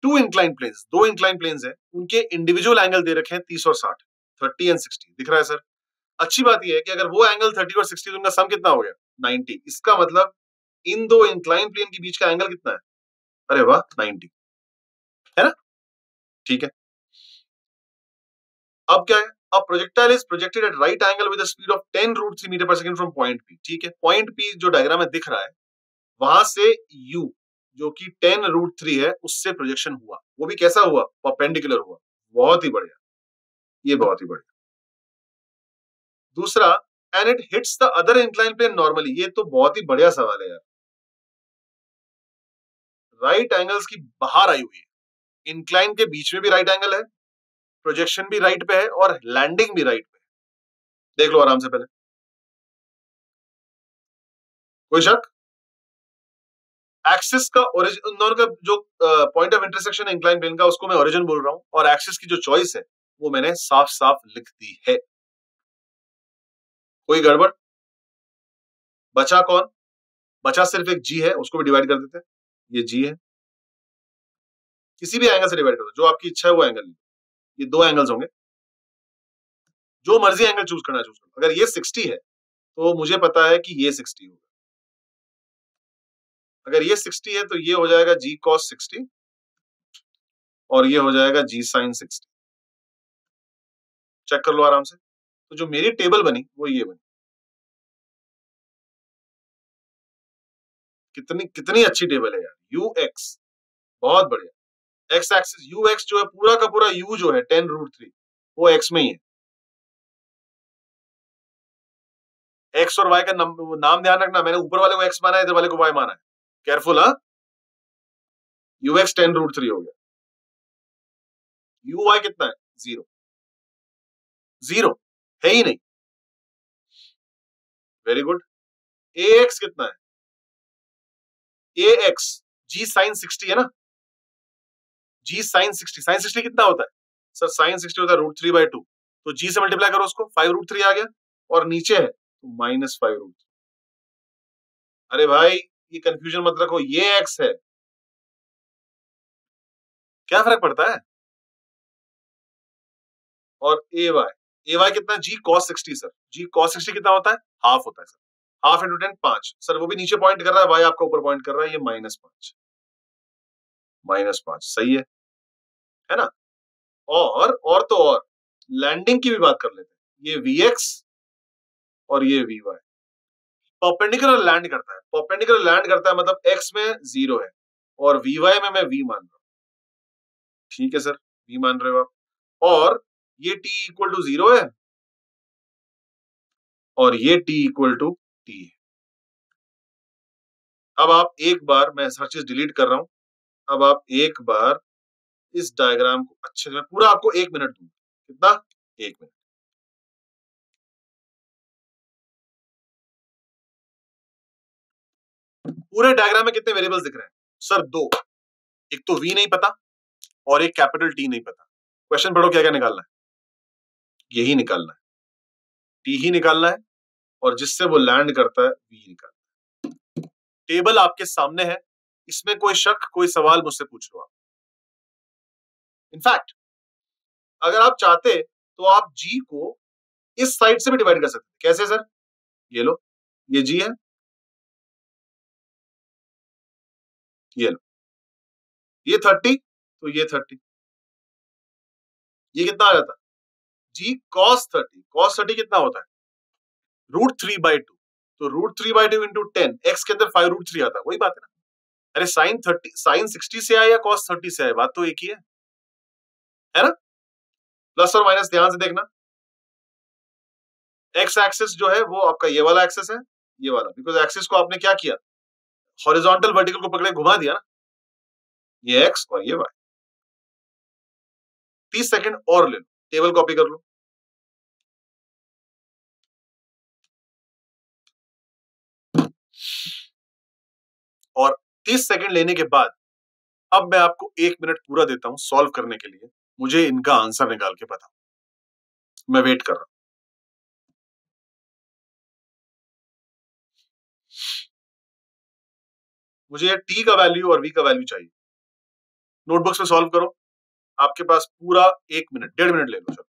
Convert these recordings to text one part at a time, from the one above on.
To incline planes, दो incline planes है, उनके इंडिविजुअल एंगल दे रखे हैं 30 और 60, 30 एंड 60 दिख रहा है सर। अच्छी बात यह है कि अगर वो एंगल 30 और 60 तो उनका सम कितना हो गया 90। इसका मतलब इन दो इंक्लाइन प्लेन के बीच का एंगल कितना है? अरे वाह 90 है ना, ठीक है। अब क्या है, a projectile is projected at right angle with the speed of 10√3 metre per second from point पी, ठीक है। पॉइंट पी जो डायग्राम में दिख रहा है वहां से यू जो कि 10√3 है उससे प्रोजेक्शन हुआ, वो भी कैसा हुआ, परपेंडिकुलर हुआ। बहुत ही बढ़िया, ये बहुत ही बढ़िया। दूसरा, and it hits the other incline plane normally, ये तो बहुत ही बढ़िया सवाल है यार। राइट एंगल्स की बाहर आई हुई है, इंक्लाइन के बीच में भी राइट एंगल है, प्रोजेक्शन भी राइट पे है और लैंडिंग भी राइट पे है। देख लो आराम से पहले, कोई शक? एक्सिस का ओरिजिन, उन दोनों का जो point of intersection incline plane का, उसको मैं ओरिजिन बोल रहा हूं, और एक्सिस की जो चॉइस है वो मैंने साफ साफ लिख दी है। कोई गड़बड़? बचा कौन? बचा सिर्फ एक जी है, उसको भी डिवाइड कर देते हैं। ये जी है, किसी भी एंगल से डिवाइड कर दो, जो आपकी इच्छा है वो एंगल। ये दो एंगल्स होंगे, जो मर्जी एंगल चूज करना है चूज करो। अगर ये 60 है तो मुझे पता है कि ये 60 होगा। अगर ये 60 है तो ये हो जाएगा जी कॉस 60 और ये हो जाएगा जी साइन 60। चेक कर लो आराम से। तो जो मेरी टेबल बनी वो ये बनी। कितनी कितनी अच्छी टेबल है यार, यू एक्स, बहुत बढ़िया। एक्स एक्सिस यू एक्स जो है, पूरा का पूरा यू जो है 10√3 वो एक्स में ही है। एक्स और वाई का नाम ध्यान रखना, मैंने ऊपर वाले को एक्स माना है, इधर वाले को वाई माना है। केयरफुल हाँ, यू एक्स 10√3 हो गया। यू वाई कितना है? 0, 0 है ही नहीं। Very good. ए एक्स कितना है? ए एक्स जी साइन 60 है ना, जी साइन 60। साइन 60 कितना होता है सर? साइन 60 होता है √3/2। तो जी से मल्टीप्लाई करो उसको, 5√3 आ गया, और नीचे है तो -5√3। अरे भाई ये कंफ्यूजन मत रखो, ये एक्स है, क्या फर्क पड़ता है? और ए वाई कितना? जी कॉस 60 सर। जी कॉस 60 कितना होता है? हाफ होता है सर। हाफ इंटू 10 5 सर, वो भी नीचे पॉइंट कर रहा है, वाई आपका ऊपर पॉइंट कर रहा है, ये -5, -5 सही है ना। और तो और लैंडिंग की भी बात कर लेते हैं। ये वी एक्स और ये वी वाई परपेंडिकुलर लैंड करता है। परपेंडिकुलर लैंड करता है मतलब एक्स में 0 है और वी वाई में मैं वी मान रहा हूं। ठीक है सर, वी मान रहे हो आप, और ये टी इक्वल टू 0 है और ये टी इक्वल टू टी है। अब आप एक बार, मैं हर चीज डिलीट कर रहा हूं, अब आप एक बार इस डायग्राम को अच्छे से, मैं पूरा आपको 1 मिनट दूंगा। कितना? 1 मिनट। पूरे डायग्राम में कितने वेरिएबल्स दिख रहे हैं सर? 2। एक तो वी नहीं पता और एक कैपिटल टी नहीं पता। क्वेश्चन पढ़ो, क्या क्या निकालना है? यही निकालना है, टी ही निकालना है, और जिससे वो लैंड करता है वी निकालना है। टेबल आपके सामने है, इसमें कोई शक कोई सवाल मुझसे पूछ लो आप। इनफैक्ट अगर आप चाहते तो आप जी को इस साइड से भी डिवाइड कर सकते। कैसे सर? ये लो, ये जी है, ये लो, ये 30 तो ये 30, ये कितना आ जाता? जी कॉस 30। कॉस 30 कितना होता है? √3/2। तो √3/2 इंटू 10, एक्स के अंदर 5√3 आता है, वही बात है ना। अरे साइन 30, साइन 60 से आए या कॉस 30 से आए, बात तो एक ही है ना। प्लस और माइनस ध्यान से देखना। एक्स एक्सिस जो है वो आपका ये वाला एक्सिस है, ये वाला, बिकॉज एक्सिस को आपने क्या किया, हॉरिजॉन्टल वर्टिकल को पकड़े घुमा दिया ना, ये एक्स और ये वाई। 30 सेकंड और ले लो, टेबल कॉपी कर लो। और 30 सेकंड लेने के बाद अब मैं आपको 1 मिनट पूरा देता हूं सॉल्व करने के लिए। मुझे इनका आंसर निकाल के बताओ, मैं वेट कर रहा हूं। मुझे टी का वैल्यू और वी का वैल्यू चाहिए। नोटबुक्स में सॉल्व करो, आपके पास पूरा 1 मिनट 1.5 मिनट ले लो। चलो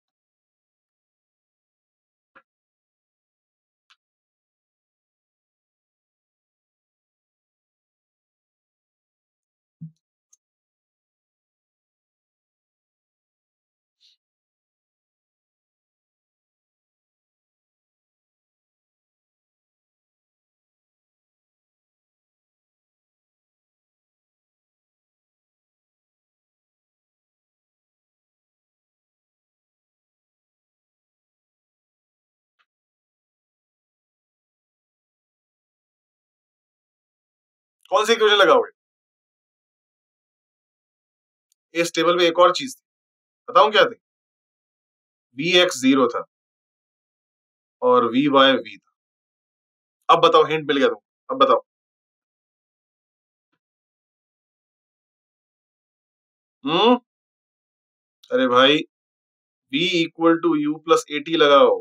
कौन सी इक्वेशन लगाओगे? इस टेबल में एक और चीज थी, बताऊं क्या थी? Vx 0 था और Vy V था। अब बताओ, हिंट मिल गया तुमको, अब बताओ। हम्म, अरे भाई V equal to U plus AT लगाओ,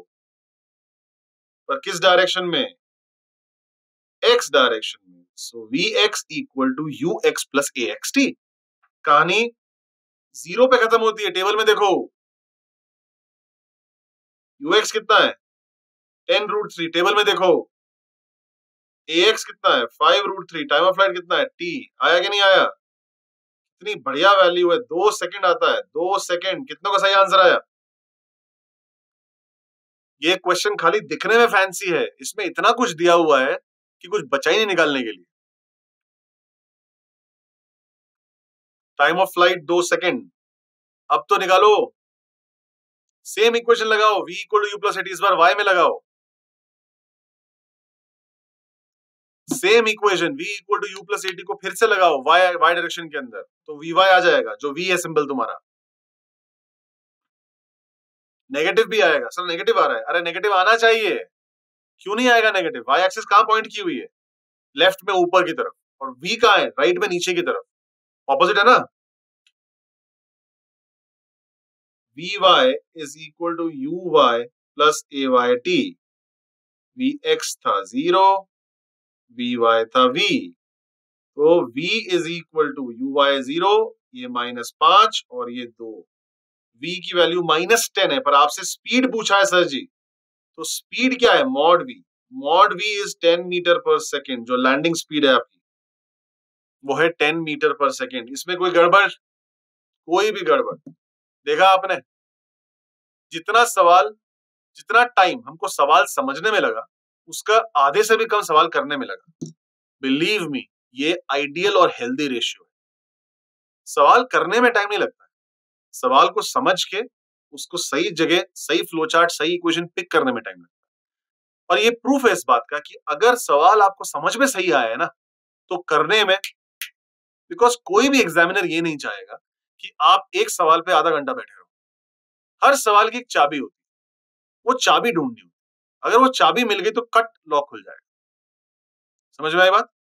पर किस डायरेक्शन में? X डायरेक्शन में। So Vx equal to UX plus AXT। कहानी 0 पे खत्म होती है, टेबल में देखो। UX कितना है? 10√3, टेबल में देखो। AX कितना है? 5√3, टाइम ऑफ फ्लाइट कितना है? T। आया कि नहीं आया? इतनी बढ़िया वैल्यू है, 2 सेकंड आता है, 2 सेकंड। कितनों का सही आंसर आया? ये क्वेश्चन खाली दिखने में फैंसी है, इसमें इतना कुछ दिया हुआ है कि कुछ बचा ही नहीं निकालने के लिए। Time of flight 2 second. अब तो निकालो। सेम इक्वेशन लगाओ, v equal to u plus a t, इस बार y में लगाओ। Same equation v equal to u plus a t को फिर से लगाओ y डायरेक्शन के अंदर, तो vy आ जाएगा, जो v है सिंबल तुम्हारा। नेगेटिव भी आएगा। सर नेगेटिव आ रहा है, अरे नेगेटिव आना चाहिए, क्यों नहीं आएगा नेगेटिव? वाई एक्सिस कहां पॉइंट की हुई है? लेफ्ट में ऊपर की तरफ, और v कहां है? राइट में नीचे की तरफ, ऑपोजिट है ना। vy is equal to uy plus ayt। vx था 0, vy था v, तो v is equal to uy 0, ये -5 और ये 2। v की वैल्यू -10 है, पर आपसे स्पीड पूछा है सर जी, तो स्पीड क्या है? Mod v। Mod v is 10 metre per second, जो लैंडिंग स्पीड है आपकी वो है 10 मीटर पर सेकेंड। इसमें कोई गड़बड़? कोई भी गड़बड़? देखा आपने, जितना सवाल, जितना टाइम हमको सवाल समझने में लगा, उसका आधे से भी कम सवाल करने में लगा। बिलीव मी, ये आइडियल और हेल्दी रेशियो है। सवाल करने में टाइम नहीं लगता है, सवाल को समझ के उसको सही जगह, सही फ्लो चार्ट, सही इक्वेशन पिक करने में टाइम लगता है। और ये प्रूफ है इस बात का कि अगर सवाल आपको समझ में सही आया है ना, तो करने में, बिकॉज कोई भी एग्जामिनर ये नहीं चाहेगा कि आप एक सवाल पे आधा घंटा बैठे रहो। हर सवाल की एक चाबी होती है, वो चाबी ढूंढनी होती है। अगर वो चाबी मिल गई तो कट लॉक खुल जाएगा। समझ में आई बात?